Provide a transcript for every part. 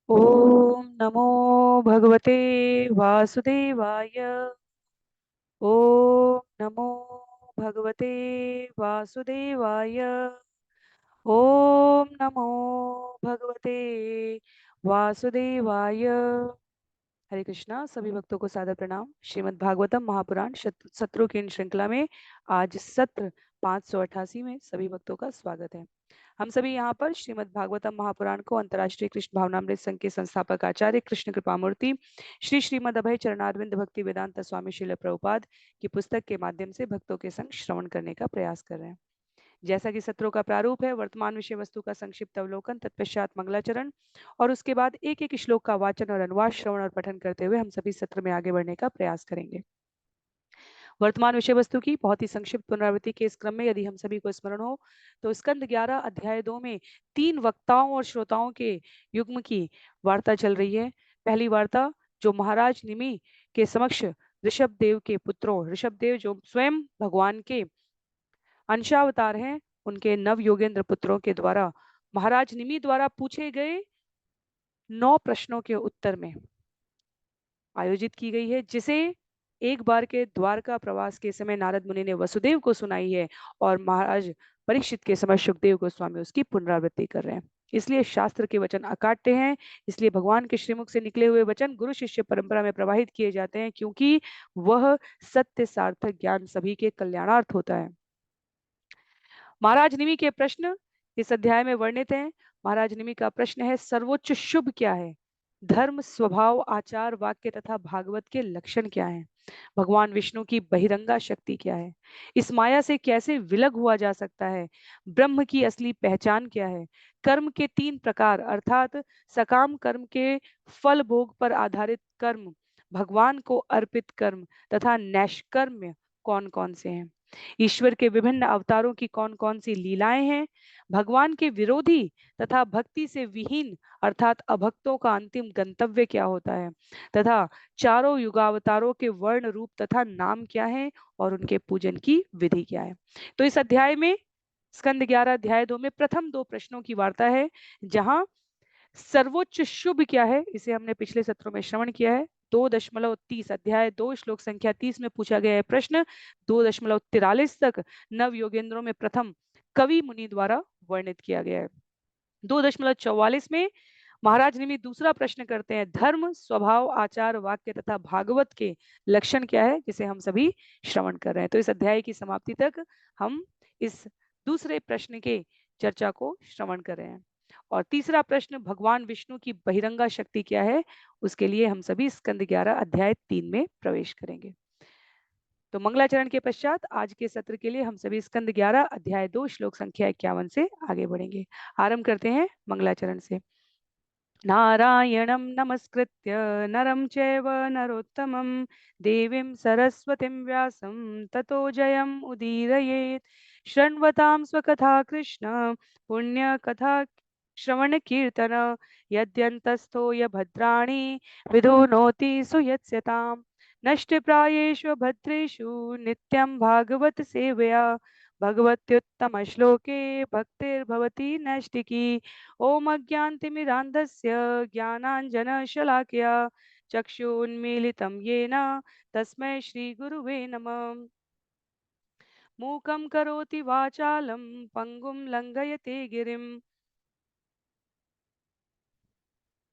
ओम नमो भगवते वासुदेवाय। ओम नमो भगवते वासुदेवाय। ओम नमो भगवते वासुदेवाय। हरे कृष्णा। सभी भक्तों को सादर प्रणाम। श्रीमद् भागवतम महापुराण सत्रों की इन श्रृंखला में आज सत्र 588 में सभी भक्तों का स्वागत है। हम सभी यहाँ पर श्रीमद् भागवतम महापुराण को अंतर्राष्ट्रीय कृष्ण भावनामृत संघ के संस्थापक आचार्य कृष्ण कृपामूर्ति श्री श्रीमद् अभय चरणारविंद भक्ति वेदांत स्वामी श्रील प्रभुपाद की पुस्तक के माध्यम से भक्तों के संग श्रवण करने का प्रयास कर रहे हैं। जैसा कि सत्रों का प्रारूप है, वर्तमान विषय वस्तु का संक्षिप्त अवलोकन, तत्पश्चात मंगलाचरण और उसके बाद एक एक श्लोक का वाचन और अनुवाद, श्रवण और पठन करते हुए हम सभी सत्र में आगे बढ़ने का प्रयास करेंगे। वर्तमान विषय वस्तु की बहुत ही संक्षिप्त पुनरावृत्ति के इस क्रम में यदि हम सभी को स्मरण हो तो स्कंद 11 अध्याय 2 में 3 वक्ताओं और श्रोताओं के युग्म की वार्ता चल रही है। पहली वार्ता जो महाराज निमि के समक्ष ऋषभ देव के पुत्रों, ऋषभ देव जो स्वयं भगवान के अंशावतार हैं, उनके नव योगेंद्र पुत्रों के द्वारा महाराज निमि द्वारा पूछे गए 9 प्रश्नों के उत्तर में आयोजित की गई है, जिसे एक बार के द्वारका प्रवास के समय नारद मुनि ने वसुदेव को सुनाई है और महाराज परीक्षित के समय सुखदेव गोस्वामी उसकी पुनरावृत्ति कर रहे हैं। इसलिए शास्त्र के वचन अकाट्य हैं। इसलिए भगवान के श्रीमुख से निकले हुए वचन गुरु शिष्य परंपरा में प्रवाहित किए जाते हैं, क्योंकि वह सत्य सार्थक ज्ञान सभी के कल्याणार्थ होता है। महाराज निमि के प्रश्न इस अध्याय में वर्णित हैं। महाराज निमि का प्रश्न है, सर्वोच्च शुभ क्या है? धर्म, स्वभाव, आचार, वाक्य तथा भागवत के लक्षण क्या हैं? भगवान विष्णु की बहिरंगा शक्ति क्या है? इस माया से कैसे विलग हुआ जा सकता है? ब्रह्म की असली पहचान क्या है? कर्म के 3 प्रकार अर्थात सकाम कर्म के फल भोग पर आधारित कर्म, भगवान को अर्पित कर्म तथा नैष्कर्म्य कौन कौन से हैं? ईश्वर के विभिन्न अवतारों की कौन कौन सी लीलाएं हैं? भगवान के विरोधी तथा भक्ति से विहीन अर्थात अभक्तों का अंतिम गंतव्य क्या होता है? तथा चारों युगावतारों के वर्ण रूप तथा नाम क्या है और उनके पूजन की विधि क्या है? तो इस अध्याय में स्कंद 11 अध्याय 2 में प्रथम 2 प्रश्नों की वार्ता है, जहां सर्वोच्च शुभ क्या है इसे हमने पिछले सत्रों में श्रवण किया है। 2.30 अध्याय 2 श्लोक संख्या 30 में पूछा गया है प्रश्न 2.43 तक नव योगेंद्रों में प्रथम कवि मुनि द्वारा वर्णित किया गया है। 2.44 में महाराज निमि दूसरा प्रश्न करते हैं, धर्म, स्वभाव, आचार, वाक्य तथा भागवत के लक्षण क्या है, जिसे हम सभी श्रवण कर रहे हैं। तो इस अध्याय की समाप्ति तक हम इस दूसरे प्रश्न के चर्चा को श्रवण कर रहे हैं। और तीसरा प्रश्न, भगवान विष्णु की बहिरंगा शक्ति क्या है, उसके लिए हम सभी स्कंद 11 अध्याय 3 में प्रवेश करेंगे। तो मंगलाचरण के पश्चात आज के सत्र के लिए हम सभी स्कंद 11 अध्याय 2 श्लोक संख्या 51 से आगे बढ़ेंगे। आरंभ करते हैं मंगलाचरण से। नारायणं नमस्कृत्य नरं चैव नरोत्तमं देवीं सरस्वतीं व्यासं ततो जयम् उदीरयेत्। शृण्वतां स्वकथा कृष्ण पुण्यकथा श्रवणकीर्तन यद्यन्तस्थो यभद्राणि विधुनोति सुयत्स्यताम्। नष्टप्रायेषु भद्रेषु नित्यं भागवत सेवया भगवत्युत्तमश्लोके भक्तिर्भवति नैष्टिकी। ओम अज्ञानतिमिरान्धस्य ज्ञानाञ्जनशलाकया चक्षुन्मीलितं येन तस्मै श्रीगुरुवे नमः। मूकं करोति वाचालं पंगुं लंघयते गिरिं।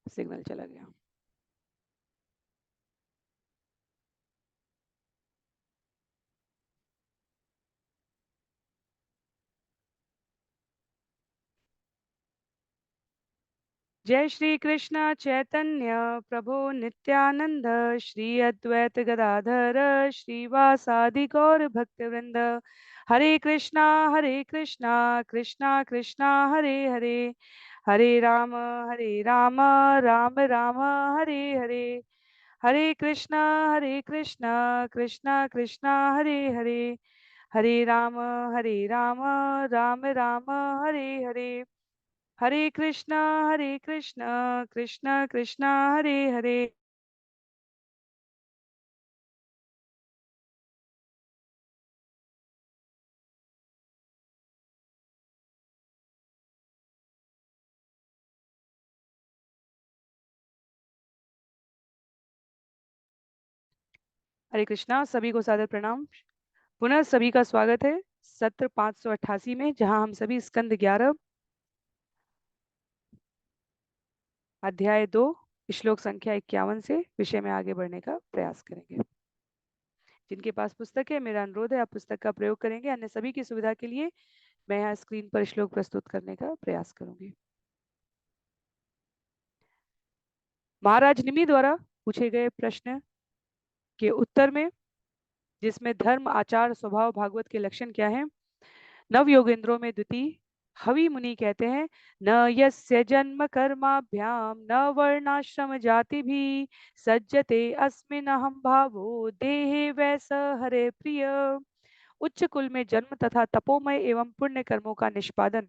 सिग्नल चला गया। जय श्री कृष्ण चैतन्य प्रभु नित्यानंद श्री अद्वैत गदाधर श्रीवासादि गौर भक्तवृंद। हरे कृष्णा कृष्णा कृष्णा हरे हरे, हरे राम राम राम हरे हरे। हरे कृष्णा कृष्णा कृष्णा हरे हरे, हरे राम राम राम हरे हरे। हरे कृष्णा कृष्णा कृष्णा हरे हरे। हरे कृष्णा, सभी को सादर प्रणाम। पुनः सभी का स्वागत है सत्र 588 में, जहां हम सभी स्कंद 11 अध्याय 2 श्लोक संख्या 51 से विषय में आगे बढ़ने का प्रयास करेंगे। जिनके पास पुस्तक है, मेरा अनुरोध है आप पुस्तक का प्रयोग करेंगे। अन्य सभी की सुविधा के लिए मैं यहाँ स्क्रीन पर श्लोक प्रस्तुत करने का प्रयास करूंगी। महाराज निमि द्वारा पूछे गए प्रश्न के उत्तर में, जिसमें धर्म, आचार, स्वभाव, भागवत के लक्षण क्या हैं, नव योगेंद्रों में द्वितीय हवि मुनि कहते हैं, न यस्य जन्म कर्माभ्याम न वर्णाश्रम जाति भी सज्जते अस्मिन् अहम भावो देहे वैस हरे प्रिय। उच्च कुल में जन्म तथा तपोमय एवं पुण्य कर्मों का निष्पादन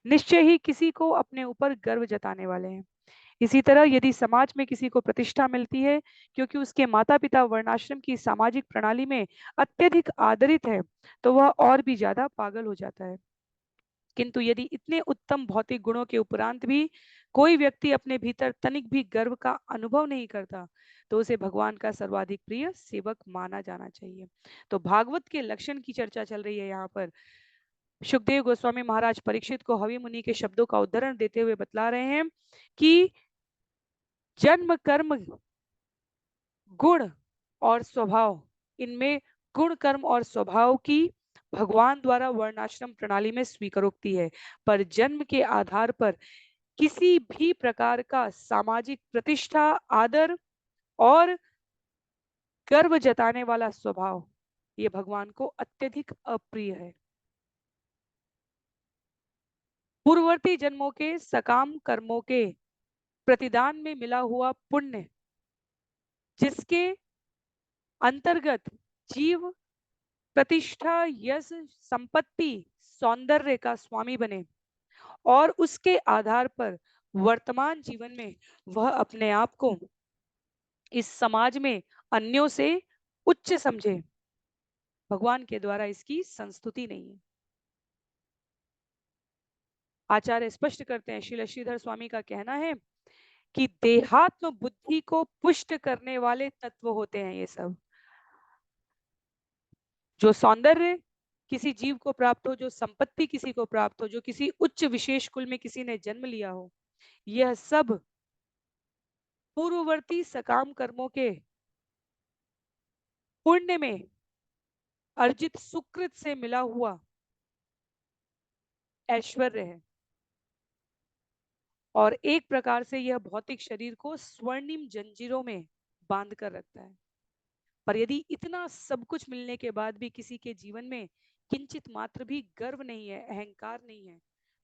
निश्चय ही किसी को अपने ऊपर गर्व जताने वाले हैं। इसी तरह यदि समाज में किसी को प्रतिष्ठा मिलती है क्योंकि उसके माता पिता वर्णाश्रम की सामाजिक प्रणाली में अत्यधिक आदरित है, तो वह और भी ज्यादा पागल हो जाता है। किंतु यदि इतने उत्तम भौतिक गुणों के उपरांत भी कोई व्यक्ति अपने भीतर तनिक भी गर्व का अनुभव नहीं करता, तो उसे भगवान का सर्वाधिक प्रिय सेवक माना जाना चाहिए। तो भागवत के लक्षण की चर्चा चल रही है यहाँ पर। सुखदेव गोस्वामी महाराज परीक्षित को हवि मुनि के शब्दों का उदाहरण देते हुए बतला रहे हैं कि जन्म, कर्म, गुण और स्वभाव, इनमें गुण, कर्म और स्वभाव की भगवान द्वारा वर्णाश्रम प्रणाली में स्वीकारोक्ति है, पर जन्म के आधार पर किसी भी प्रकार का सामाजिक प्रतिष्ठा, आदर और गर्व जताने वाला स्वभाव ये भगवान को अत्यधिक अप्रिय है। पूर्ववर्ती जन्मों के सकाम कर्मों के प्रतिदान में मिला हुआ पुण्य, जिसके अंतर्गत जीव प्रतिष्ठा, यश, संपत्ति, सौंदर्य का स्वामी बने और उसके आधार पर वर्तमान जीवन में वह अपने आप को इस समाज में अन्यों से उच्च समझे, भगवान के द्वारा इसकी संस्तुति नहीं है। आचार्य स्पष्ट करते हैं, श्री श्रीधर स्वामी का कहना है कि देहात्म बुद्धि को पुष्ट करने वाले तत्व होते हैं ये सब। जो सौंदर्य किसी जीव को प्राप्त हो, जो संपत्ति किसी को प्राप्त हो, जो किसी उच्च विशेष कुल में किसी ने जन्म लिया हो, यह सब पूर्ववर्ती सकाम कर्मों के पुण्य में अर्जित सुकृत से मिला हुआ ऐश्वर्य है। और एक प्रकार से यह भौतिक शरीर को स्वर्णिम जंजीरों में बांध कर रखता है। पर यदि इतना सब कुछ मिलने के बाद भी किसी के जीवन में किंचित मात्र भी गर्व नहीं है, अहंकार नहीं है,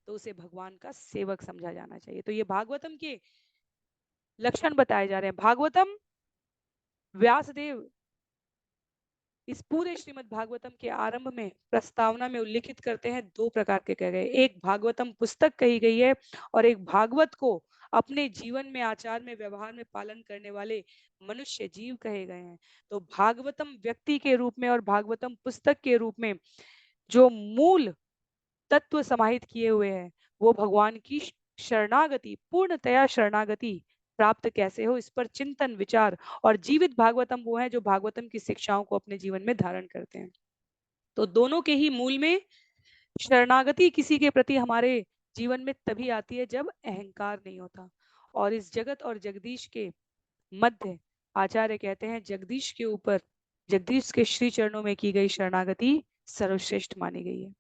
तो उसे भगवान का सेवक समझा जाना चाहिए। तो ये भागवतम के लक्षण बताए जा रहे हैं। भागवतम व्यासदेव इस पूरे श्रीमद् भागवतम के आरंभ में प्रस्तावना में उल्लिखित करते हैं, दो प्रकार के कहे गए, एक भागवतम पुस्तक कही गई है और एक भागवत को अपने जीवन में, आचार में, व्यवहार में पालन करने वाले मनुष्य जीव कहे गए हैं। तो भागवतम व्यक्ति के रूप में और भागवतम पुस्तक के रूप में जो मूल तत्व समाहित किए हुए हैं, वो भगवान की शरणागति, पूर्णतया शरणागति प्राप्त कैसे हो, इस पर चिंतन, विचार। और जीवित भागवतम वो है जो भागवतम की शिक्षाओं को अपने जीवन में धारण करते हैं। तो दोनों के ही मूल में शरणागति किसी के प्रति हमारे जीवन में तभी आती है जब अहंकार नहीं होता। और इस जगत और जगदीश के मध्य आचार्य कहते हैं, जगदीश के ऊपर, जगदीश के श्री चरणों में की गई शरणागति सर्वश्रेष्ठ मानी गई है।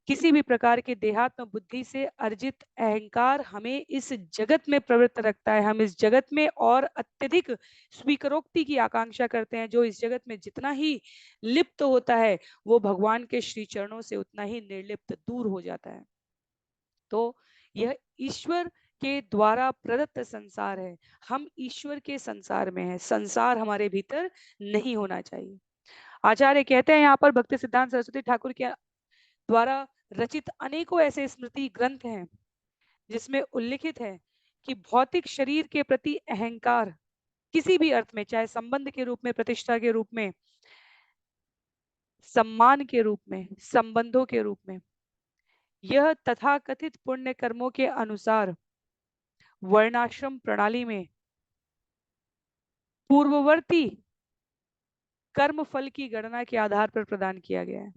किसी भी प्रकार के देहात्म बुद्धि से अर्जित अहंकार हमें इस जगत में प्रवृत्त रखता है। हम इस जगत में और अत्यधिक स्वीकारोक्ति की आकांक्षा करते हैं। जो इस जगत में जितना ही लिप्त होता है, वो भगवान के श्री चरणों से उतना ही निर्लिप्त दूर हो जाता है। तो यह ईश्वर के द्वारा प्रदत्त संसार है। हम ईश्वर के संसार में हैं, संसार हमारे भीतर नहीं होना चाहिए। आचार्य कहते हैं यहाँ पर, भक्ति सिद्धांत सरस्वती ठाकुर के द्वारा रचित अनेकों ऐसे स्मृति ग्रंथ हैं जिसमें उल्लिखित है कि भौतिक शरीर के प्रति अहंकार किसी भी अर्थ में, चाहे संबंध के रूप में, प्रतिष्ठा के रूप में, सम्मान के रूप में, संबंधों के रूप में, यह तथाकथित पुण्य कर्मों के अनुसार वर्णाश्रम प्रणाली में पूर्ववर्ती कर्म फल की गणना के आधार पर प्रदान किया गया है।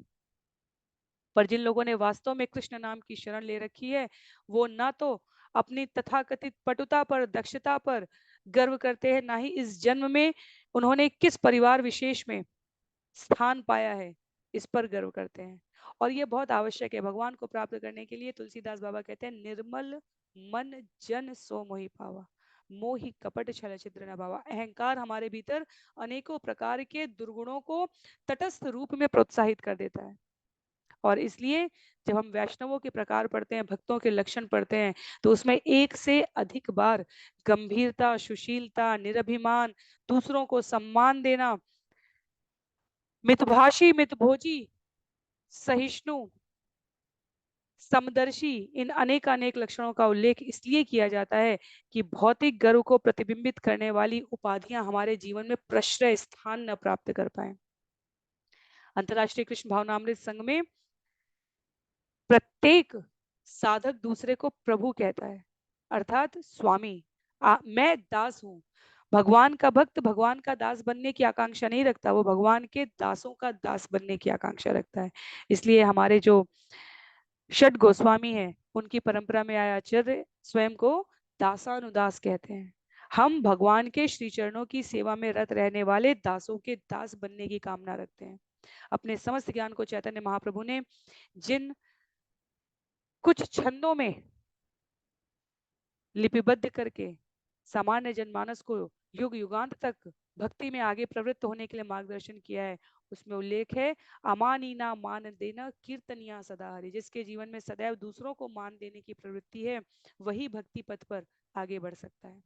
पर जिन लोगों ने वास्तव में कृष्ण नाम की शरण ले रखी है, वो ना तो अपनी तथाकथित पटुता पर, दक्षता पर गर्व करते हैं, ना ही इस जन्म में उन्होंने किस परिवार विशेष में स्थान पाया है, इस पर गर्व करते हैं। और ये बहुत आवश्यक है। भगवान को प्राप्त करने के लिए तुलसीदास बाबा कहते हैं, निर्मल मन जन सो मोहि पावा, मोहि कपट छल छिद्र न भावा। अहंकार हमारे भीतर अनेकों प्रकार के दुर्गुणों को तटस्थ रूप में प्रोत्साहित कर देता है। और इसलिए जब हम वैष्णवों के प्रकार पढ़ते हैं, भक्तों के लक्षण पढ़ते हैं, तो उसमें एक से अधिक बार गंभीरता, सुशीलता, निरभिमान, दूसरों को सम्मान देना, मितभाषी, मितभोजी, सहिष्णु, समदर्शी, इन अनेक अनेक लक्षणों का उल्लेख इसलिए किया जाता है कि भौतिक गर्व को प्रतिबिंबित करने वाली उपाधियां हमारे जीवन में प्रश्रय स्थान न प्राप्त कर पाए। अंतर्राष्ट्रीय कृष्ण भावनामृत संघ में प्रत्येक साधक दूसरे को प्रभु कहता है, अर्थात स्वामी। मैं दास हूं। भगवान का भक्त भगवान का दास बनने की आकांक्षा नहीं रखता, वो भगवान के दासों का दास बनने की आकांक्षा रखता है। इसलिए हमारे जो षट गोस्वामी हैं, उनकी परंपरा में आए आचार्य स्वयं को दासानुदास कहते हैं। हम भगवान के श्री चरणों की सेवा में रत रहने वाले दासों के दास बनने की कामना रखते हैं। अपने समस्त ज्ञान को चैतन्य महाप्रभु ने जिन कुछ छंदों में लिपिबद्ध करके सामान्य जनमानस को युग युगांत तक भक्ति में आगे प्रवृत्त होने के लिए मार्गदर्शन किया है, उसमें उल्लेख है, अमानीना मान देना कीर्तनिया सदा हरि। जिसके जीवन में सदैव दूसरों को मान देने की प्रवृत्ति है, वही भक्ति पथ पर आगे बढ़ सकता है।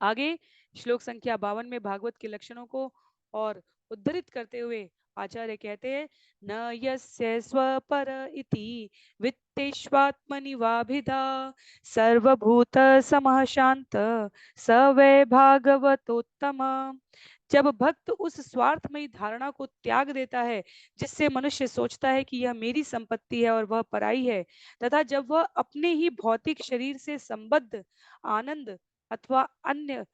आगे श्लोक संख्या 52 में भागवत के लक्षणों को और उद्धृत करते हुए आचार्य कहते हैं, न यस्य स्वपर इति वित्तेष्वात्मनि वाभिधा सर्वभूत समः शांत स वै भागवतोत्तम। जब भक्त उस स्वार्थमयी धारणा को त्याग देता है जिससे मनुष्य सोचता है कि यह मेरी संपत्ति है और वह पराई है, तथा जब वह अपने ही भौतिक शरीर से संबद्ध आनंद अथवा अन्य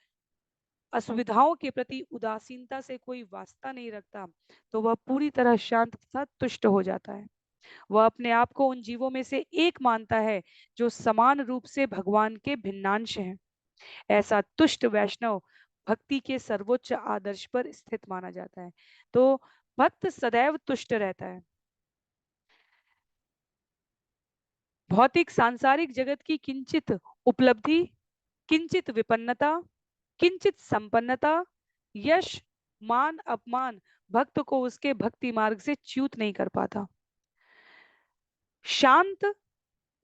असुविधाओं के प्रति उदासीनता से कोई वास्ता नहीं रखता, तो वह पूरी तरह शांत तथा तुष्ट हो जाता है। वह अपने आप को उन जीवों में से एक मानता है जो समान रूप से भगवान के भिन्नांश हैं। ऐसा तुष्ट वैष्णव भक्ति के सर्वोच्च आदर्श पर स्थित माना जाता है। तो भक्त सदैव तुष्ट रहता है। भौतिक सांसारिक जगत की किंचित उपलब्धि, किंचित विपन्नता, किंचित संपन्नता, यश, मान, अपमान भक्त को उसके भक्ति मार्ग से च्युत नहीं कर पाता। शांत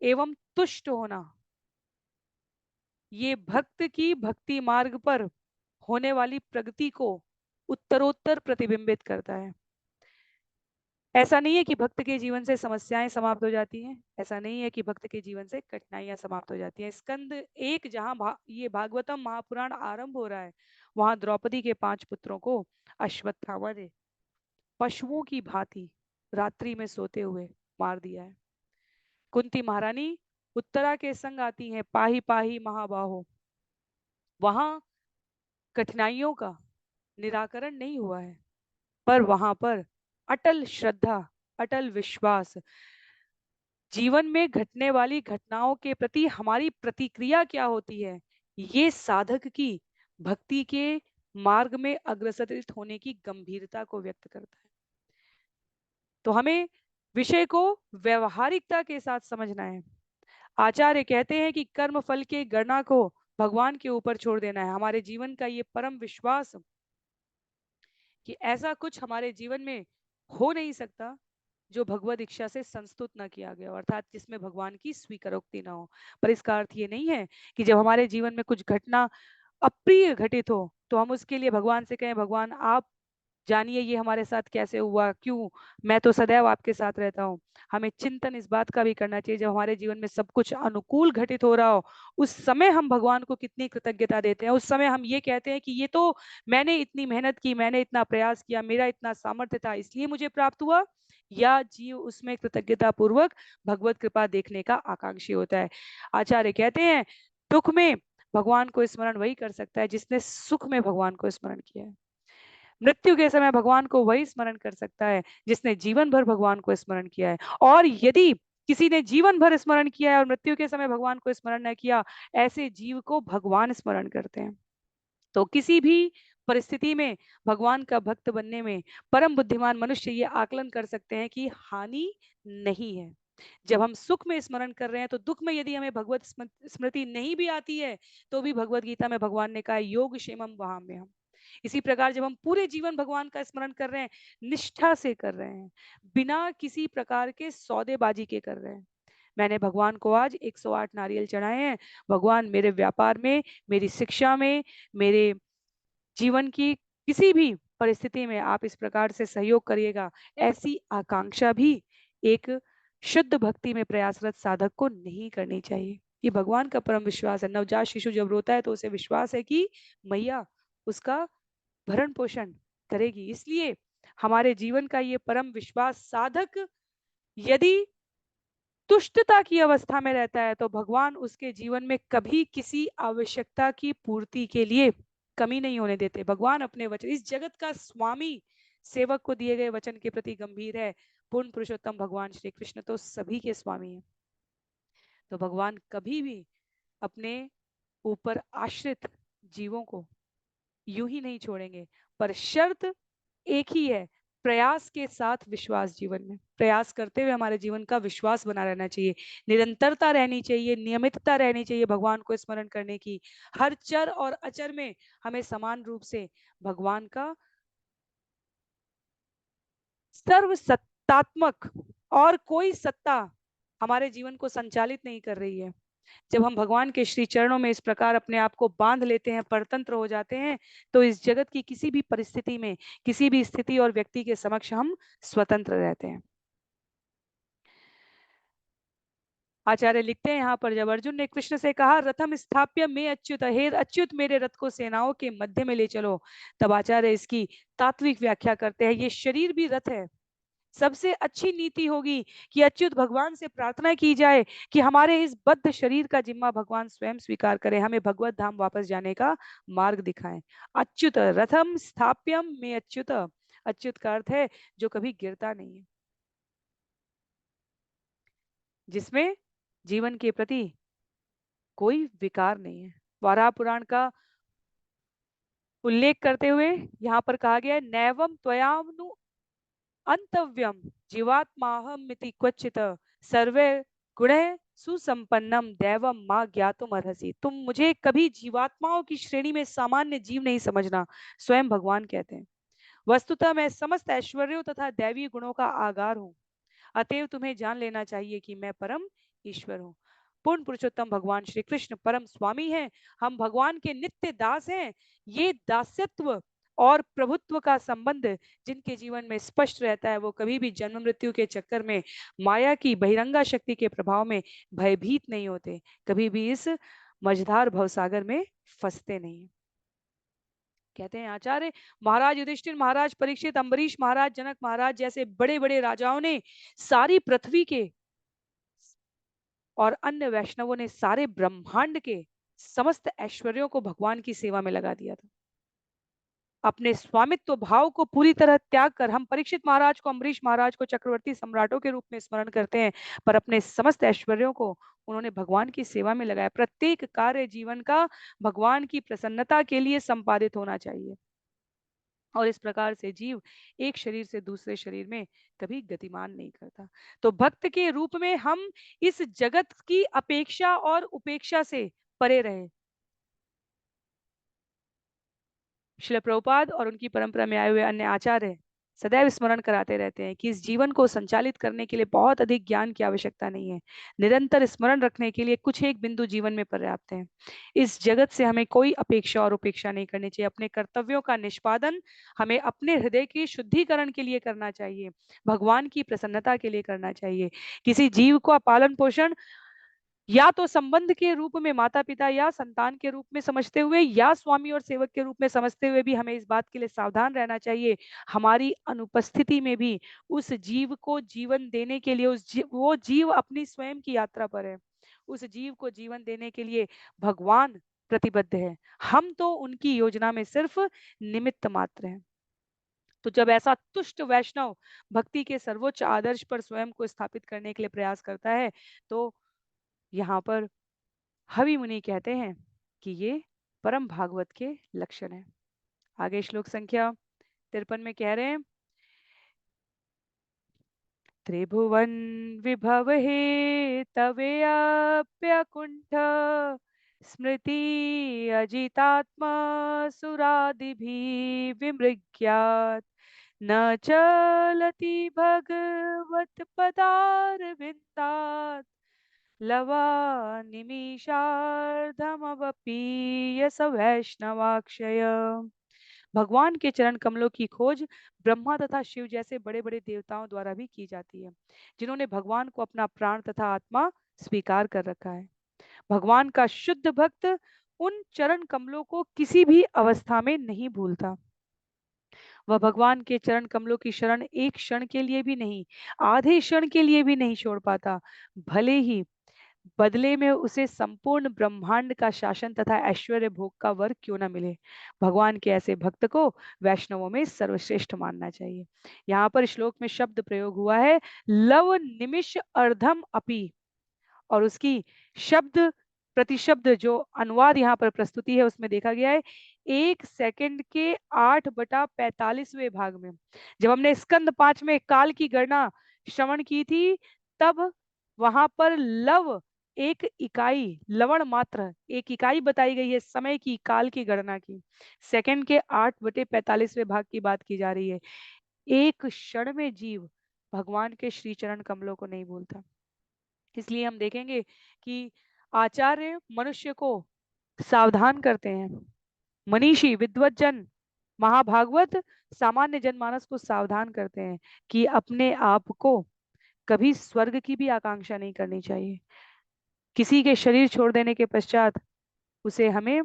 एवं तुष्ट होना, ये भक्त की भक्ति मार्ग पर होने वाली प्रगति को उत्तरोत्तर प्रतिबिंबित करता है। ऐसा नहीं है कि भक्त के जीवन से समस्याएं समाप्त हो जाती हैं, ऐसा नहीं है कि भक्त के जीवन से कठिनाइयां समाप्त हो जाती हैं। स्कंद एक जहां ये भागवतम महापुराण आरंभ हो रहा है, वहां द्रौपदी के 5 पुत्रों को अश्वत्थामा ने पशुओं की भांति रात्रि में सोते हुए मार दिया है। कुंती महारानी उत्तरा के संग आती हैं, पाही पाही महाबाहो। वहां कठिनाइयों का निराकरण नहीं हुआ है, पर वहां पर अटल श्रद्धा, अटल विश्वास, जीवन में घटने वाली घटनाओं के प्रति हमारी प्रतिक्रिया क्या होती है, ये साधक की भक्ति के मार्ग में अग्रसरित होने की गंभीरता को व्यक्त करता है। तो हमें विषय को व्यवहारिकता के साथ समझना है। आचार्य कहते हैं कि कर्म फल के गणना को भगवान के ऊपर छोड़ देना है। हमारे जीवन का ये परम विश्वास कि ऐसा कुछ हमारे जीवन में हो नहीं सकता जो भगवत इच्छा से संस्तुत न किया गया, अर्थात जिसमें भगवान की स्वीकारोक्ति ना हो। पर इसका अर्थ ये नहीं है कि जब हमारे जीवन में कुछ घटना अप्रिय घटित हो तो हम उसके लिए भगवान से कहें, भगवान आप जानिए ये हमारे साथ कैसे हुआ, क्यों, मैं तो सदैव आपके साथ रहता हूँ। हमें चिंतन इस बात का भी करना चाहिए, जब हमारे जीवन में सब कुछ अनुकूल घटित हो रहा हो, उस समय हम भगवान को कितनी कृतज्ञता देते हैं। उस समय हम ये कहते हैं कि ये तो मैंने इतनी मेहनत की, मैंने इतना प्रयास किया, मेरा इतना सामर्थ्य था, इसलिए मुझे प्राप्त हुआ, या जीव उसमें कृतज्ञता पूर्वक भगवत कृपा देखने का आकांक्षी होता है। आचार्य कहते हैं, दुख में भगवान को स्मरण वही कर सकता है जिसने सुख में भगवान को स्मरण किया है। मृत्यु के समय भगवान को वही स्मरण कर सकता है जिसने जीवन भर भगवान को स्मरण किया है। और यदि किसी ने जीवन भर स्मरण किया है और मृत्यु के समय भगवान को स्मरण न किया, ऐसे जीव को भगवान स्मरण करते हैं। तो किसी भी परिस्थिति में भगवान का भक्त बनने में परम बुद्धिमान मनुष्य ये आकलन कर सकते हैं कि हानि नहीं है। जब हम सुख में स्मरण कर रहे हैं तो दुख में यदि हमें भगवत स्मृति नहीं भी आती है, तो भी भगवत गीता में भगवान ने कहा योग क्षेमम वहां में हम। इसी प्रकार जब हम पूरे जीवन भगवान का स्मरण कर रहे हैं, निष्ठा से कर रहे हैं, बिना किसी प्रकार के सौदेबाजी के कर रहे हैं। मैंने भगवान को आज 108 नारियल चढ़ाए हैं। भगवान मेरे व्यापार में, मेरी शिक्षा में, मेरे जीवन की किसी भी परिस्थिति में आप इस प्रकार से सहयोग करिएगा, ऐसी आकांक्षा भी एक शुद्ध भक्ति में प्रयासरत साधक को नहीं करनी चाहिए। ये भगवान का परम विश्वास है। नवजात शिशु जब रोता है तो उसे विश्वास है कि मैया उसका भरण पोषण करेगी। इसलिए हमारे जीवन का ये परम विश्वास साधक यदि तुष्टता की अवस्था में रहता है तो भगवान उसके जीवन में कभी किसी आवश्यकता की पूर्ति के लिए कमी नहीं होने देते। भगवान अपने वचन, इस जगत का स्वामी सेवक को दिए गए वचन के प्रति गंभीर है। पूर्ण पुरुषोत्तम भगवान श्री कृष्ण तो सभी के स्वामी हैं। तो भगवान कभी भी अपने ऊपर आश्रित जीवों को यूं ही नहीं छोड़ेंगे। पर शर्त एक ही है, प्रयास के साथ विश्वास। जीवन में प्रयास करते हुए हमारे जीवन का विश्वास बना रहना चाहिए, निरंतरता रहनी चाहिए, नियमितता रहनी चाहिए भगवान को स्मरण करने की। हर चर और अचर में हमें समान रूप से भगवान का सर्व सत्तात्मक और कोई सत्ता हमारे जीवन को संचालित नहीं कर रही है। जब हम भगवान के श्री चरणों में इस प्रकार अपने आप को बांध लेते हैं, परतंत्र हो जाते हैं, तो इस जगत की किसी भी परिस्थिति में, किसी भी स्थिति और व्यक्ति के समक्ष हम स्वतंत्र रहते हैं। आचार्य लिखते हैं यहाँ पर, जब अर्जुन ने कृष्ण से कहा रथम स्थाप्य में अच्युत, हे अच्युत मेरे रथ को सेनाओं के मध्य में ले चलो, तब आचार्य इसकी तात्विक व्याख्या करते हैं, ये शरीर भी रथ है। सबसे अच्छी नीति होगी कि अच्युत भगवान से प्रार्थना की जाए कि हमारे इस बद्ध शरीर का जिम्मा भगवान स्वयं स्वीकार करें, हमें भगवत धाम वापस जाने का मार्ग दिखाएं। अच्युत रथम स्थाप्यम में अच्युत, अच्युत का अर्थ है जो कभी गिरता नहीं है, जिसमें जीवन के प्रति कोई विकार नहीं है। वाराह पुराण का उल्लेख करते हुए यहाँ पर कहा गया है, नैवम त्वयानु अंतव्यम जीवात्माहमिति क्वचित सर्वे गुण सुसंपन्नम दैवम माँ ज्ञातुम अर्हसि। तुम मुझे कभी जीवात्माओं की श्रेणी में सामान्य जीव नहीं समझना, स्वयं भगवान कहते हैं। वस्तुतः मैं समस्त ऐश्वर्यों तथा दैवीय गुणों का आगार हूँ, अतएव तुम्हें जान लेना चाहिए कि मैं परम ईश्वर हूँ। पूर्ण पुरुषोत्तम भगवान श्री कृष्ण परम स्वामी हैं, हम भगवान के नित्य दास हैं। ये दास्यत्व और प्रभुत्व का संबंध जिनके जीवन में स्पष्ट रहता है, वो कभी भी जन्म मृत्यु के चक्कर में, माया की बहिरंगा शक्ति के प्रभाव में भयभीत नहीं होते, कभी भी इस मझधार भवसागर में फंसते नहीं। कहते हैं आचार्य, महाराज युधिष्ठिर महाराज परीक्षित, अम्बरीश महाराज, जनक महाराज जैसे बड़े बड़े राजाओं ने सारी पृथ्वी के और अन्य वैष्णवों ने सारे ब्रह्मांड के समस्त ऐश्वर्यों को भगवान की सेवा में लगा दिया था। अपने स्वामित्व भाव को पूरी तरह त्याग कर हम परीक्षित महाराज को, अम्बरीश महाराज को चक्रवर्ती सम्राटों के रूप में स्मरण करते हैं, पर अपने समस्त ऐश्वर्यों को उन्होंने भगवान की सेवा में लगाया। प्रत्येक कार्य जीवन का भगवान की प्रसन्नता के लिए संपादित होना चाहिए, और इस प्रकार से जीव एक शरीर से दूसरे शरीर में कभी गतिमान नहीं करता। तो भक्त के रूप में हम इस जगत की अपेक्षा और उपेक्षा से परे रहे। श्रील प्रभुपाद और उनकी परंपरा में आए हुए अन्य आचार्य सदैव स्मरण कराते रहते हैं कि इस जीवन को संचालित करने के लिए बहुत अधिक ज्ञान की आवश्यकता नहीं है, निरंतर स्मरण रखने के लिए कुछ एक बिंदु जीवन में पर्याप्त है। इस जगत से हमें कोई अपेक्षा और उपेक्षा नहीं करनी चाहिए। अपने कर्तव्यों का निष्पादन हमें अपने हृदय के शुद्धिकरण के लिए करना चाहिए, भगवान की प्रसन्नता के लिए करना चाहिए। किसी जीव का पालन पोषण या तो संबंध के रूप में माता पिता या संतान के रूप में समझते हुए, या स्वामी और सेवक के रूप में समझते हुए भी हमें इस बात के लिए सावधान रहना चाहिए, हमारी अनुपस्थिति में भी उस जीव को जीवन देने के लिए वो जीव अपनी स्वयं की यात्रा पर है, उस जीव को जीवन देने के लिए भगवान प्रतिबद्ध है। हम तो उनकी योजना में सिर्फ निमित्त मात्र हैं। तो जब ऐसा तुष्ट वैष्णव भक्ति के सर्वोच्च आदर्श पर स्वयं को स्थापित करने के लिए प्रयास करता है, तो यहाँ पर हवि मुनि कहते हैं कि ये परम भागवत के लक्षण हैं। आगे श्लोक संख्या 53 में कह रहे हैं, त्रिभुवन विभव हे तवेऽप्यकुण्ठ स्मृति अजितात्मा सुरादिभिः विमृग्यात् न चलति भगवत पदारविन्दात् लवा निमिषार्धमवपि यस वैष्णवाक्षय। भगवान के चरण कमलों की खोज ब्रह्मा तथा शिव जैसे बड़े बड़े देवताओं द्वारा भी की जाती है, जिन्होंने भगवान को अपना प्राण तथा आत्मा स्वीकार कर रखा है। भगवान का शुद्ध भक्त उन चरण कमलों को किसी भी अवस्था में नहीं भूलता। वह भगवान के चरण कमलों की शरण एक क्षण के लिए भी नहीं, आधे क्षण के लिए भी नहीं छोड़ पाता, भले ही बदले में उसे संपूर्ण ब्रह्मांड का शासन तथा ऐश्वर्य भोग का वर क्यों न मिले। भगवान के ऐसे भक्त को वैष्णवों में सर्वश्रेष्ठ मानना चाहिए। यहाँ पर श्लोक में शब्द प्रयोग हुआ है लव निमिष अर्धम अपि, और उसकी शब्द प्रतिशब्द जो अनुवाद यहाँ पर प्रस्तुति है उसमें देखा गया है 1 सेकंड के 8/45वें भाग में। जब हमने स्कंद 5 में काल की गणना श्रवण की थी, तब वहां पर लव एक इकाई, लवण मात्र एक इकाई बताई गई है समय की, काल की गणना की। सेकंड के 8/45वें भाग की बात की जा रही है। एक क्षण में जीव भगवान के श्री चरण कमलों को नहीं भूलता। इसलिए हम देखेंगे कि आचार्य मनुष्य को सावधान करते हैं, मनीषी विद्वज्जन महाभागवत सामान्य जनमानस को सावधान करते हैं कि अपने आप को कभी स्वर्ग की भी आकांक्षा नहीं करनी चाहिए। किसी के शरीर छोड़ देने के पश्चात उसे हमें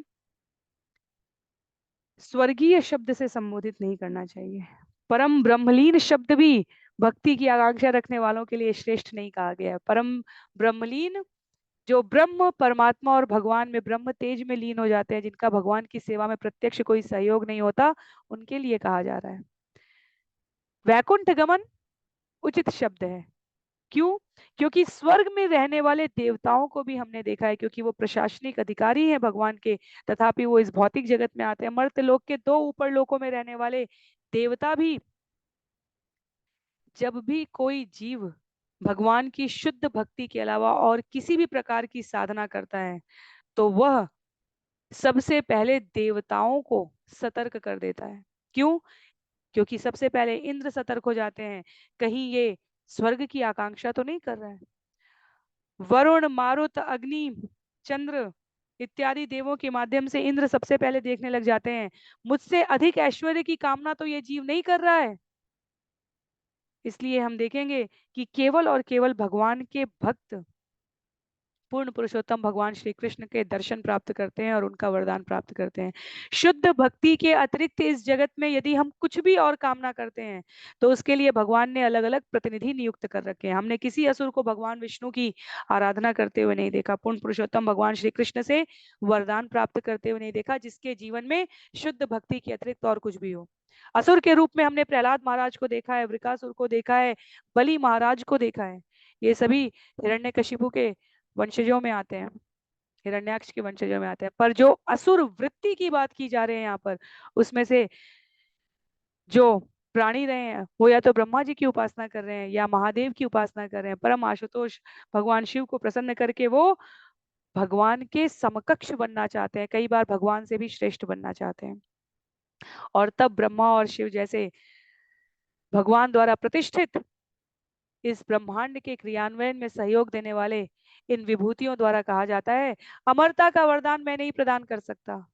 स्वर्गीय शब्द से संबोधित नहीं करना चाहिए। परम ब्रह्मलीन शब्द भी भक्ति की आकांक्षा रखने वालों के लिए श्रेष्ठ नहीं कहा गया है। परम ब्रह्मलीन जो ब्रह्म परमात्मा और भगवान में ब्रह्म तेज में लीन हो जाते हैं, जिनका भगवान की सेवा में प्रत्यक्ष कोई सहयोग नहीं होता, उनके लिए कहा जा रहा है। वैकुंठ गमन उचित शब्द है। क्यों? क्योंकि स्वर्ग में रहने वाले देवताओं को भी हमने देखा है, क्योंकि वो प्रशासनिक अधिकारी हैं भगवान के, तथापि वो इस भौतिक जगत में आते हैं। मर्त्य लोक के 2 ऊपर लोकों में रहने वाले देवता भी, जब भी कोई जीव भगवान की शुद्ध भक्ति के अलावा और किसी भी प्रकार की साधना करता है, तो वह सबसे पहले देवताओं को सतर्क कर देता है। क्यों? क्योंकि सबसे पहले इंद्र सतर्क हो जाते हैं, कहीं ये स्वर्ग की आकांक्षा तो नहीं कर रहा है। वरुण, मारुत, अग्नि, चंद्र इत्यादि देवों के माध्यम से इंद्र सबसे पहले देखने लग जाते हैं, मुझसे अधिक ऐश्वर्य की कामना तो ये जीव नहीं कर रहा है। इसलिए हम देखेंगे कि केवल और केवल भगवान के भक्त पूर्ण पुरुषोत्तम भगवान श्री कृष्ण के दर्शन प्राप्त करते हैं और उनका वरदान प्राप्त करते हैं। शुद्ध भक्ति के अतिरिक्त इस जगत में यदि हम कुछ भी और कामना करते हैं, तो उसके लिए भगवान ने अलग अलग प्रतिनिधि नियुक्त कर रखे हैं। हमने किसी असुर को भगवान विष्णु की आराधना करते हुए नहीं देखा, पूर्ण पुरुषोत्तम भगवान श्री कृष्ण से वरदान प्राप्त करते हुए नहीं देखा, जिसके जीवन में शुद्ध भक्ति के अतिरिक्त और कुछ भी हो। असुर के रूप में हमने प्रहलाद महाराज को देखा है, वृकासुर को देखा है, बलि महाराज को देखा है। ये सभी हिरण्यकशिपु के वंशजों में आते हैं, हिरण्याक्ष के वंशजों में आते हैं। पर जो असुर वृत्ति की बात की जा रही है यहाँ पर, उसमें से जो प्राणी रहे हैं वो या तो ब्रह्मा जी की उपासना कर रहे हैं या महादेव की उपासना कर रहे हैं। परम आशुतोष भगवान शिव को प्रसन्न करके वो भगवान के समकक्ष बनना चाहते हैं, कई बार भगवान से भी श्रेष्ठ बनना चाहते हैं। और तब ब्रह्मा और शिव जैसे भगवान द्वारा प्रतिष्ठित इस ब्रह्मांड के क्रियान्वयन में सहयोग देने वाले इन विभूतियों द्वारा कहा जाता है, अमरता का वरदान मैं नहीं प्रदान कर सकता,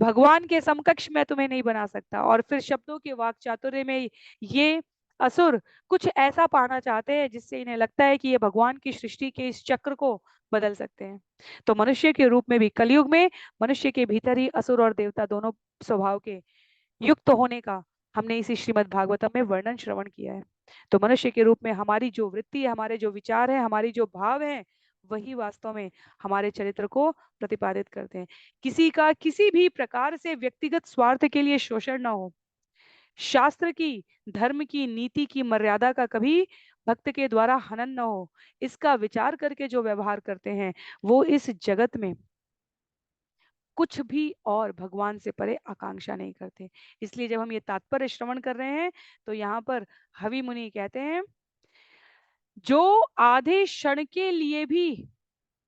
भगवान के समकक्ष मैं तुम्हें नहीं बना सकता। और फिर शब्दों के वाक चातुर्य में ये असुर कुछ ऐसा पाना चाहते हैं जिससे इन्हें लगता है कि ये भगवान की सृष्टि के इस चक्र को बदल सकते हैं। तो मनुष्य के रूप में भी कलयुग में मनुष्य के भीतर ही असुर और देवता दोनों स्वभाव के युक्त होने का हमने इसी श्रीमद् भागवतम में वर्णन श्रवण किया है। तो मनुष्य के रूप में हमारी जो वृत्ति है, हमारे जो विचार है, हमारी जो भाव है, वही वास्तव में हमारे चरित्र को प्रतिपादित करते हैं। किसी का किसी भी प्रकार से व्यक्तिगत स्वार्थ के लिए शोषण ना हो, शास्त्र की, धर्म की, नीति की, मर्यादा का कभी भक्त के द्वारा हनन न हो, इसका विचार करके जो व्यवहार करते हैं वो इस जगत में कुछ भी और भगवान से परे आकांक्षा नहीं करते। इसलिए जब हम ये तात्पर्य श्रवण कर रहे हैं तो यहाँ पर हवि मुनि कहते हैं, जो आधे क्षण के लिए भी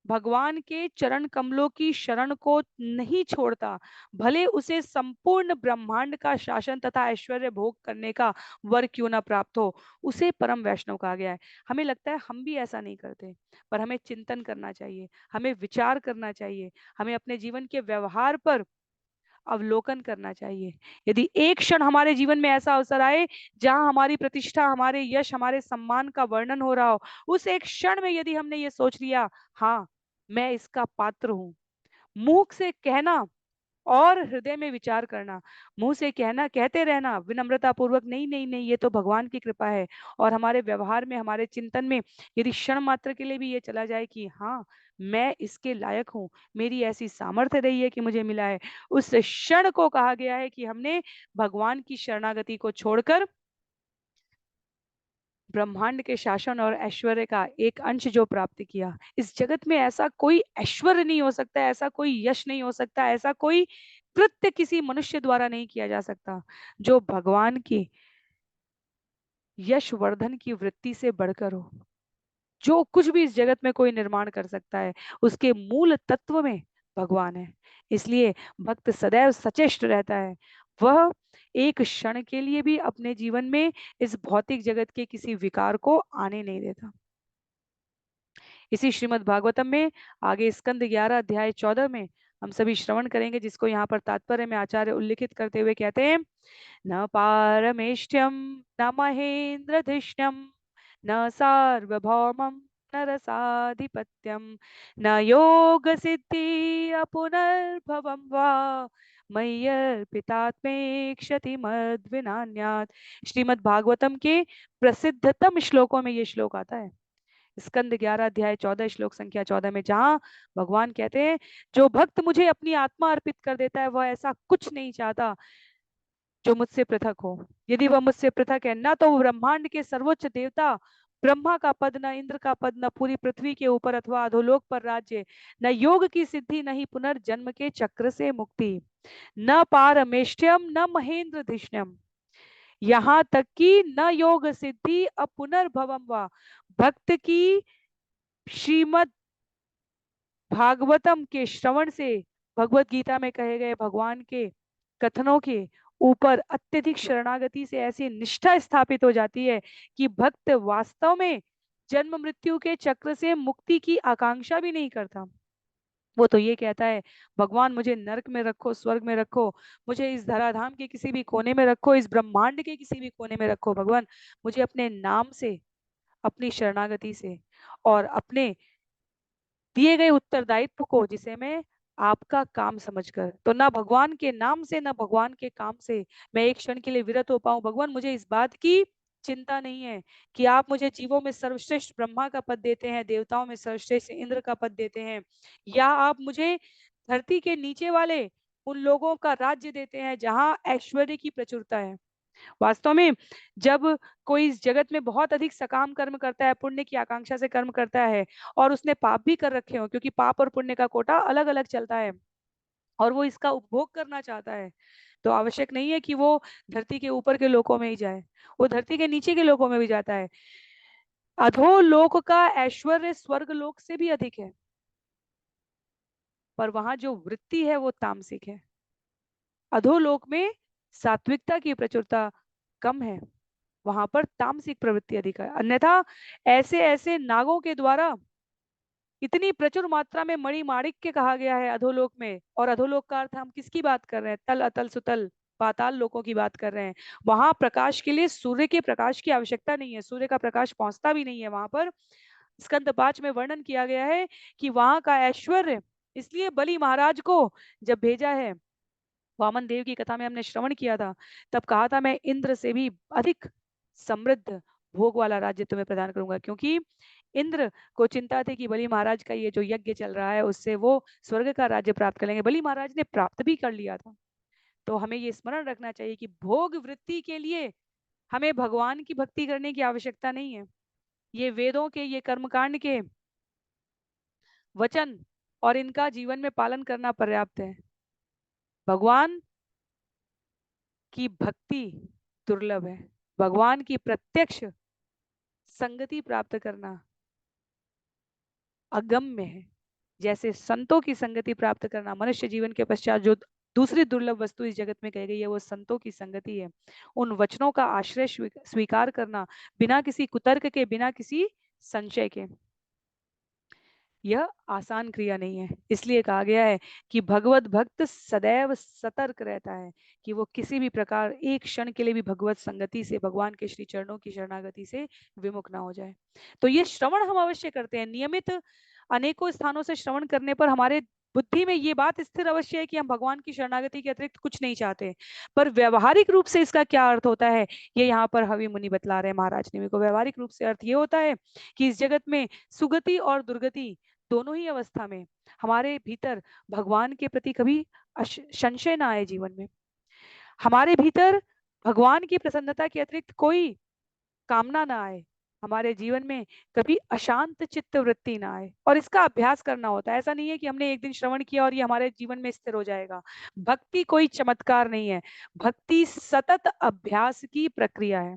भगवान के चरण कमलों की शरण को नहीं छोड़ता, भले उसे संपूर्ण ब्रह्मांड का शासन तथा ऐश्वर्य भोग करने का वर क्यों न प्राप्त हो, उसे परम वैष्णव कहा गया है। हमें लगता है हम भी ऐसा नहीं करते, पर हमें चिंतन करना चाहिए, हमें विचार करना चाहिए, हमें अपने जीवन के व्यवहार पर अवलोकन करना चाहिए। यदि एक क्षण हमारे जीवन में ऐसा अवसर आए जहां हमारी प्रतिष्ठा, हमारे यश, हमारे सम्मान का वर्णन हो रहा हो, उस एक क्षण में यदि हमने ये सोच लिया, हाँ मैं इसका पात्र हूं, मुंह से कहना और हृदय में विचार करना, मुंह से कहना, कहते रहना विनम्रता पूर्वक, नहीं नहीं नहीं ये तो भगवान की कृपा है, और हमारे व्यवहार में, हमारे चिंतन में यदि क्षण मात्र के लिए भी ये चला जाए कि हाँ मैं इसके लायक हूँ, मेरी ऐसी सामर्थ्य रही है कि मुझे मिला है, उस क्षण को कहा गया है कि हमने भगवान की शरणागति को छोड़कर ब्रह्मांड के शासन और ऐश्वर्य का एक अंश जो प्राप्त किया। इस जगत में ऐसा कोई ऐश्वर्य नहीं हो सकता, ऐसा कोई यश नहीं हो सकता, ऐसा कोई कृत्य किसी मनुष्य द्वारा नहीं किया जा सकता जो भगवान की यश वर्धन की वृत्ति से बढ़कर हो। जो कुछ भी इस जगत में कोई निर्माण कर सकता है उसके मूल तत्व में भगवान है। इसलिए भक्त सदैव सचेष्ट रहता है, वह एक क्षण के लिए भी अपने जीवन में इस भौतिक जगत के किसी विकार को आने नहीं देता। इसी श्रीमद् भागवतम में आगे स्कंद 11 अध्याय 14 में हम सभी श्रवण करेंगे, जिसको यहाँ पर तात्पर्य में आचार्य उल्लिखित करते हुए कहते हैं, न पारमेष्ट्यम न महेन्द्रधिष्ण्यम न सार्वभौमं न रसाधिपत्यम न योग सिद्धि अपुनर्भवम वा मय्यर्पितात्मे क्षति मद्विनान्यात्। श्रीमद् भागवतम के प्रसिद्धतम श्लोकों में ये श्लोक आता है, स्कंद 11 अध्याय 14 श्लोक संख्या 14 में, जहां भगवान कहते हैं, जो भक्त मुझे अपनी आत्मा अर्पित कर देता है वह ऐसा कुछ नहीं चाहता जो मुझसे पृथक हो। यदि वह मुझसे पृथक है, ना तो वो ब्रह्मांड के सर्वोच्च देवता ब्रह्मा का पद, न इंद्र का पद, न पूरी पृथ्वी के ऊपर अथवा अधोलोक पर राज्य, न योग की सिद्धि, न ही पुनर्जन्म के चक्र से मुक्ति, न पारमेष्ट्यम न महेंद्र धिष्ण्यम, यहाँ तक कि न योग सिद्धि अपुनर्भवम वा। भक्त की श्रीमद् भागवतम के श्रवण से, भगवत गीता में कहे गए भगवान के कथनों के ऊपर अत्यधिक शरणागति से ऐसी निष्ठा स्थापित हो जाती है कि भक्त वास्तव में जन्म मृत्यु के चक्र से मुक्ति की आकांक्षा भी नहीं करता। वो तो ये कहता है, भगवान मुझे नरक में रखो, स्वर्ग में रखो, मुझे इस धराधाम के किसी भी कोने में रखो, इस ब्रह्मांड के किसी भी कोने में रखो, भगवान मुझे अपने नाम से, अपनी शरणागति से और अपने दिए गए उत्तरदायित्व को, जिसे मैं आपका काम समझकर, तो ना भगवान के नाम से ना भगवान के काम से मैं एक क्षण के लिए विरत हो पाऊं। भगवान मुझे इस बात की चिंता नहीं है कि आप मुझे जीवों में सर्वश्रेष्ठ ब्रह्मा का पद देते हैं, देवताओं में सर्वश्रेष्ठ इंद्र का पद देते हैं, या आप मुझे धरती के नीचे वाले उन लोगों का राज्य देते हैं जहां ऐश्वर्य की प्रचुरता है। वास्तव में जब कोई इस जगत में बहुत अधिक सकाम कर्म करता है, पुण्य की आकांक्षा से कर्म करता है, और उसने पाप भी कर रखे हो, क्योंकि पाप और पुण्य का कोटा अलग अलग चलता है, और वो इसका उपभोग करना चाहता है, तो आवश्यक नहीं है कि वो धरती के ऊपर के लोकों में ही जाए, वो धरती के नीचे के लोकों में भी जाता है। अधोलोक का ऐश्वर्य स्वर्ग लोक से भी अधिक है, पर वहां जो वृत्ति है वो तामसिक है। अधोलोक में सात्विकता की प्रचुरता कम है, वहां पर तामसिक प्रवृत्ति अधिक है। अन्यथा ऐसे ऐसे नागों के द्वारा इतनी प्रचुर मात्रा में मणि माणिक्य कहा गया है अधोलोक में, और अधोलोक का अर्थ हम किसकी बात कर रहे हैं? तल अतल सुतल पाताल लोकों की बात कर रहे हैं। वहां प्रकाश के लिए सूर्य के प्रकाश की आवश्यकता नहीं है, सूर्य का प्रकाश पहुंचता भी नहीं है वहां पर। स्कंद 5 में वर्णन किया गया है कि वहां का ऐश्वर्य, इसलिए बलि महाराज को जब भेजा है, वामन देव की कथा में हमने श्रवण किया था, तब कहा था मैं इंद्र से भी अधिक समृद्ध भोग वाला राज्य तुम्हें प्रदान करूंगा, क्योंकि इंद्र को चिंता थी कि बलि महाराज का ये जो यज्ञ चल रहा है उससे वो स्वर्ग का राज्य प्राप्त कर लेंगे। बलि महाराज ने प्राप्त भी कर लिया था, तो हमें ये स्मरण रखना चाहिए कि भोग वृत्ति के लिए हमें भगवान की भक्ति करने की आवश्यकता नहीं है। ये वेदों के, ये कर्मकांड के वचन और इनका जीवन में पालन करना पर्याप्त है। भगवान की भक्ति दुर्लभ है। भगवान की प्रत्यक्ष संगति प्राप्त करना अगम्य है। जैसे संतों की संगति प्राप्त करना मनुष्य जीवन के पश्चात जो दूसरी दुर्लभ वस्तु इस जगत में कही गई है वो संतों की संगति है। उन वचनों का आश्रय स्वीकार करना बिना किसी कुतर्क के, बिना किसी संशय के, यह आसान क्रिया नहीं है। इसलिए कहा गया है कि भगवत भक्त सदैव सतर्क रहता है कि वो किसी भी प्रकार एक क्षण के लिए भी भगवत संगति से, भगवान के श्री चरणों की शरणागति से विमुख ना हो जाए। तो ये श्रवण हम अवश्य करते हैं। नियमित अनेकों स्थानों से श्रवण करने पर हमारे बुद्धि में ये बात स्थिर अवश्य है कि हम भगवान की शरणागति के अतिरिक्त कुछ नहीं चाहते। पर व्यवहारिक रूप से इसका क्या अर्थ होता है, ये यहाँ पर हवि मुनि बतला रहे हैं महाराज ने को। व्यवहारिक रूप से अर्थ ये होता है कि इस जगत में सुगति और दुर्गति दोनों ही अवस्था में हमारे भीतर भगवान के प्रति कभी संशय ना आए। जीवन में हमारे भीतर भगवान की प्रसन्नता के अतिरिक्त कोई कामना ना आए। हमारे जीवन में कभी अशांत चित्त वृत्ति ना आए। और इसका अभ्यास करना होता है। ऐसा नहीं है कि हमने एक दिन श्रवण किया और ये हमारे जीवन में स्थिर हो जाएगा। भक्ति कोई चमत्कार नहीं है। भक्ति सतत अभ्यास की प्रक्रिया है।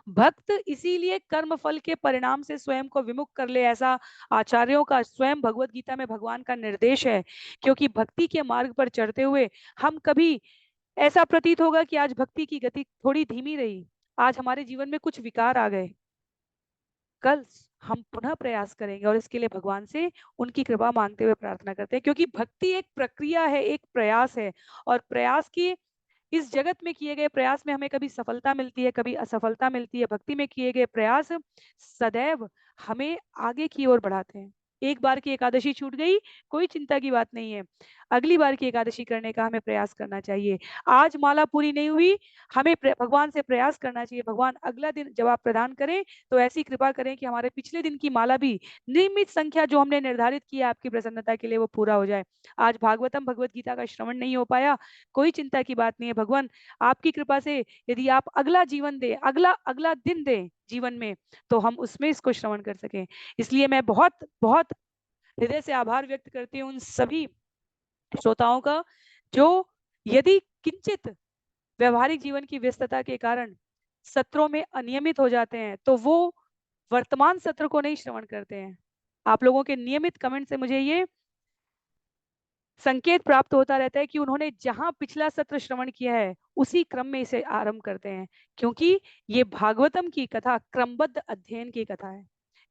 भक्त इसीलिए कर्म फल के परिणाम से स्वयं को विमुख कर ले, ऐसा आचार्यों का स्वयं भगवत गीता में भगवान का निर्देश है। क्योंकि भक्ति के मार्ग पर चढ़ते हुए हम कभी ऐसा प्रतीत होगा कि आज भक्ति की गति थोड़ी धीमी रही, आज हमारे जीवन में कुछ विकार आ गए, कल हम पुनः प्रयास करेंगे और इसके लिए भगवान से उनकी कृपा मांगते हुए प्रार्थना करते हैं। क्योंकि भक्ति एक प्रक्रिया है, एक प्रयास है। और प्रयास की इस जगत में किए गए प्रयास में हमें कभी सफलता मिलती है, कभी असफलता मिलती है। भक्ति में किए गए प्रयास सदैव हमें आगे की ओर बढ़ाते हैं। एक बार की एकादशी छूट गई, कोई चिंता की बात नहीं है। अगली बार की एकादशी करने का हमें प्रयास करना चाहिए। आज माला पूरी नहीं हुई, हमें भगवान से प्रयास करना चाहिए, भगवान अगला दिन जवाब प्रदान करें तो ऐसी कृपा करें कि हमारे पिछले दिन की माला भी नियमित संख्या जो हमने निर्धारित की है आपकी प्रसन्नता के लिए वो पूरा हो जाए। आज भागवतम भगवत गीता का श्रवण नहीं हो पाया, कोई चिंता की बात नहीं है। भगवान आपकी कृपा से यदि आप अगला जीवन दे, अगला अगला दिन दे जीवन में, तो हम उसमें इसको श्रवण कर सकें। इसलिए मैं बहुत बहुत हृदय से आभार व्यक्त करती हूँ उन सभी श्रोताओं का जो यदि किंचित व्यवहारिक जीवन की व्यस्तता के कारण सत्रों में अनियमित हो जाते हैं तो वो वर्तमान सत्र को नहीं श्रवण करते हैं। आप लोगों के नियमित कमेंट से मुझे ये संकेत प्राप्त होता रहता है कि उन्होंने जहां पिछला सत्र श्रवण किया है उसी क्रम में इसे आरंभ करते हैं। क्योंकि ये भागवतम की कथा क्रमबद्ध अध्ययन की कथा है।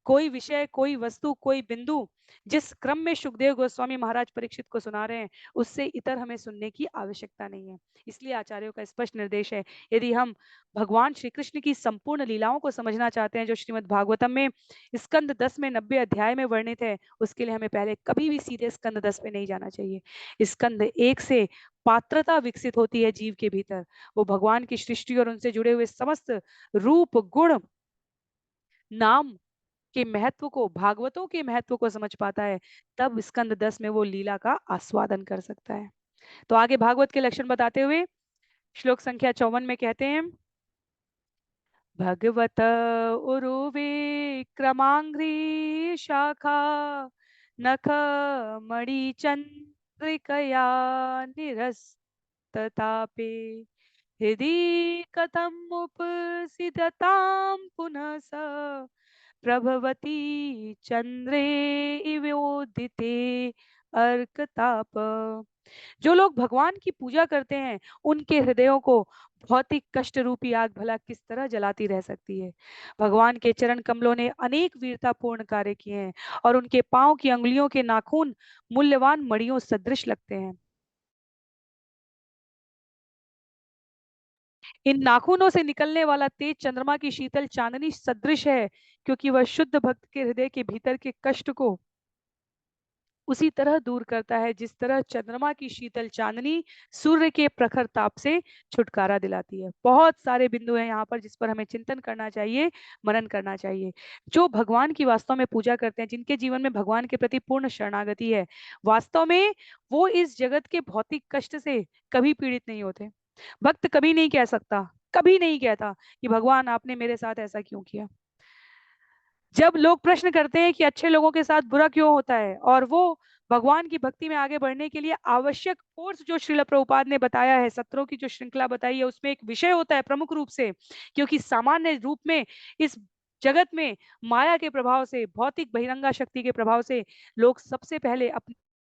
कोई विषय, कोई वस्तु, कोई बिंदु जिस क्रम में सुखदेव गोस्वामी महाराज परीक्षित को सुना रहे हैं उससे इतर हमें सुनने की आवश्यकता नहीं है। इसलिए आचार्यों का स्पष्ट निर्देश है, यदि हम भगवान श्री कृष्ण की संपूर्ण लीलाओं को समझना चाहते हैं जो श्रीमद् भागवतम में स्कंद 10 में 90 अध्याय में वर्णित है, उसके लिए हमें पहले कभी भी सीधे स्कंद 10 पे नहीं जाना चाहिए। स्कंद 1 से पात्रता विकसित होती है जीव के भीतर। वो भगवान की सृष्टि और उनसे जुड़े हुए समस्त रूप, गुण, नाम के महत्व को, भागवतों के महत्व को समझ पाता है। तब स्कंद 10 में वो लीला का आस्वादन कर सकता है। तो आगे भागवत के लक्षण बताते हुए श्लोक संख्या 54 में कहते हैं, भगवत उरुवे क्रमांग्री शाखा नख मणि चंद्रिकया निरस्ततापे हृदि कथम उपसिदतां पुनः स प्रभवती चंद्रे इवोदिते अर्कताप। जो लोग भगवान की पूजा करते हैं उनके हृदयों को भौतिक कष्ट रूपी आग भला किस तरह जलाती रह सकती है। भगवान के चरण कमलों ने अनेक वीरतापूर्ण कार्य किए हैं और उनके पांव की अंगुलियों के नाखून मूल्यवान मणियों सदृश लगते हैं। इन नाखूनों से निकलने वाला तेज चंद्रमा की शीतल चांदनी सदृश है, क्योंकि वह शुद्ध भक्त के हृदय के भीतर के कष्ट को उसी तरह दूर करता है जिस तरह चंद्रमा की शीतल चांदनी सूर्य के प्रखर ताप से छुटकारा दिलाती है। बहुत सारे बिंदु हैं यहाँ पर जिस पर हमें चिंतन करना चाहिए, मनन करना चाहिए। जो भगवान की वास्तव में पूजा करते हैं, जिनके जीवन में भगवान के प्रति पूर्ण शरणागति है, वास्तव में वो इस जगत के भौतिक कष्ट से कभी पीड़ित नहीं होते। भक्त कभी नहीं कह सकता, कभी नहीं कहता कि भगवान आपने मेरे साथ ऐसा क्यों किया। जब लोग प्रश्न करते हैं कि अच्छे लोगों के साथ बुरा क्यों होता है, और वो भगवान की भक्ति में आगे बढ़ने के लिए आवश्यक कोर्स जो श्रील प्रभुपाद ने बताया है, सत्रों की जो श्रृंखला बताई है, उसमें एक विषय होता है प्रमुख रूप से। क्योंकि सामान्य रूप में इस जगत में माया के प्रभाव से, भौतिक बहिरंगा शक्ति के प्रभाव से लोग सबसे पहले अपने